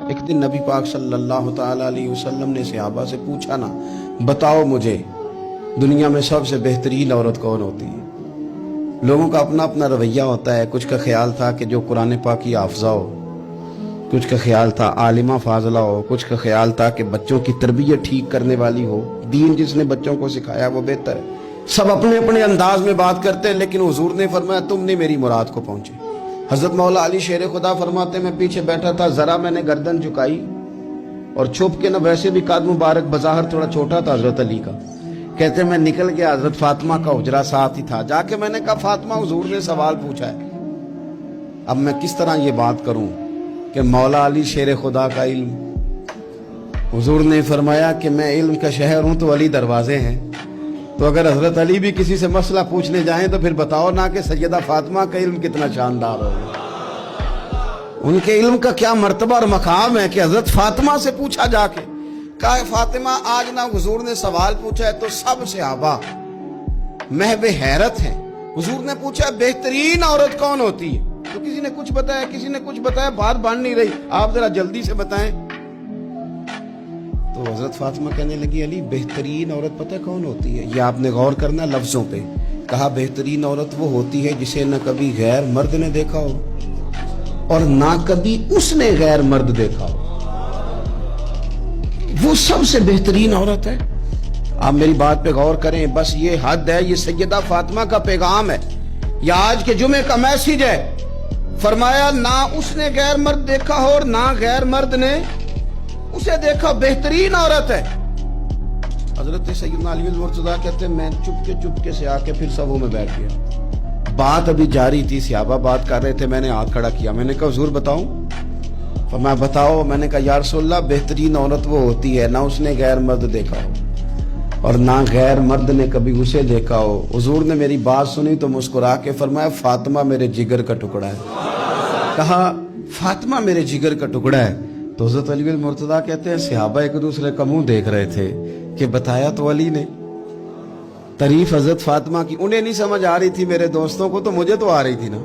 ایک دن نبی پاک صلی اللہ تعالی علیہ وسلم نے صحابہ سے پوچھا نا، بتاؤ مجھے دنیا میں سب سے بہترین عورت کون ہوتی ہے؟ لوگوں کا اپنا اپنا رویہ ہوتا ہے. کچھ کا خیال تھا کہ جو قرآن پاک کی حافظہ ہو، کچھ کا خیال تھا عالمہ فاضلہ ہو، کچھ کا خیال تھا کہ بچوں کی تربیت ٹھیک کرنے والی ہو، دین جس نے بچوں کو سکھایا وہ بہتر ہے. سب اپنے اپنے انداز میں بات کرتے ہیں، لیکن حضور نے فرمایا تم نے میری مراد کو پہنچے. حضرت مولا علی شیر خدا فرماتے میں پیچھے بیٹھا تھا، ذرا میں نے گردن جھکائی اور چھپ کے، نہ ویسے بھی قد مبارک بظاہر تھوڑا چھوٹا تھا حضرت علی کا، کہتے میں نکل گیا، حضرت فاطمہ کا حجرہ ساتھ ہی تھا. جا کے میں نے کہا فاطمہ حضور نے سوال پوچھا ہے، اب میں کس طرح یہ بات کروں کہ مولا علی شیر خدا کا علم. حضور نے فرمایا کہ میں علم کا شہر ہوں تو علی دروازے ہیں. تو اگر حضرت علی بھی کسی سے مسئلہ پوچھنے جائیں تو پھر بتاؤ نا کہ سیدہ فاطمہ کا علم کتنا شاندار ہوگا، ان کے علم کا کیا مرتبہ اور مقام ہے کہ حضرت فاطمہ سے پوچھا جا کے. کہا فاطمہ آج نہ حضور نے سوال پوچھا ہے تو سب صحابہ محو حیرت ہیں. حضور نے پوچھا بہترین عورت کون ہوتی ہے؟ تو کسی نے کچھ بتایا، کسی نے کچھ بتایا، بات بن نہیں رہی، آپ ذرا جلدی سے بتائیں. تو حضرت فاطمہ کہنے لگی علی بہترین عورت پتہ کون ہوتی ہے؟ یہ آپ نے غور کرنا لفظوں پہ. کہا بہترین عورت وہ ہوتی ہے جسے نہ کبھی غیر مرد نے دیکھا ہو اور نہ کبھی اس نے غیر مرد دیکھا ہو، وہ سب سے بہترین عورت ہے. آپ میری بات پہ غور کریں، بس یہ حد ہے، یہ سیدہ فاطمہ کا پیغام ہے، یہ آج کے جمعے کا میسج ہے. فرمایا نہ اس نے غیر مرد دیکھا ہو اور نہ غیر مرد نے اسے دیکھا، بہترین عورت ہے. حضرت سیدنا علی المرتضیٰ کہتے ہیں میں چپکے سے آ کے پھر صفوں میں بیٹھ گیا. بات ابھی جاری تھی، صحابہ بات کر رہے تھے، میں نے ہاتھ کھڑا کیا، میں نے کہا حضور بتاؤں؟ فرمایا بتاؤ. میں نے کہا یا رسول اللہ بہترین عورت وہ ہوتی ہے نہ اس نے غیر مرد دیکھا ہو اور نہ غیر مرد نے کبھی اسے دیکھا ہو. حضور نے میری بات سنی تو مسکرا کے فرمایا فاطمہ میرے جگر کا ٹکڑا ہے. کہا فاطمہ میرے جگر کا ٹکڑا ہے. تو حضرت علی المرتضیٰ کہتے ہیں صحابہ ایک دوسرے کا منہ دیکھ رہے تھے کہ بتایا تو علی نے. تعریف حضرت فاطمہ کی انہیں نہیں سمجھ آ رہی تھی، میرے دوستوں کو تو، مجھے تو آ رہی تھی نا.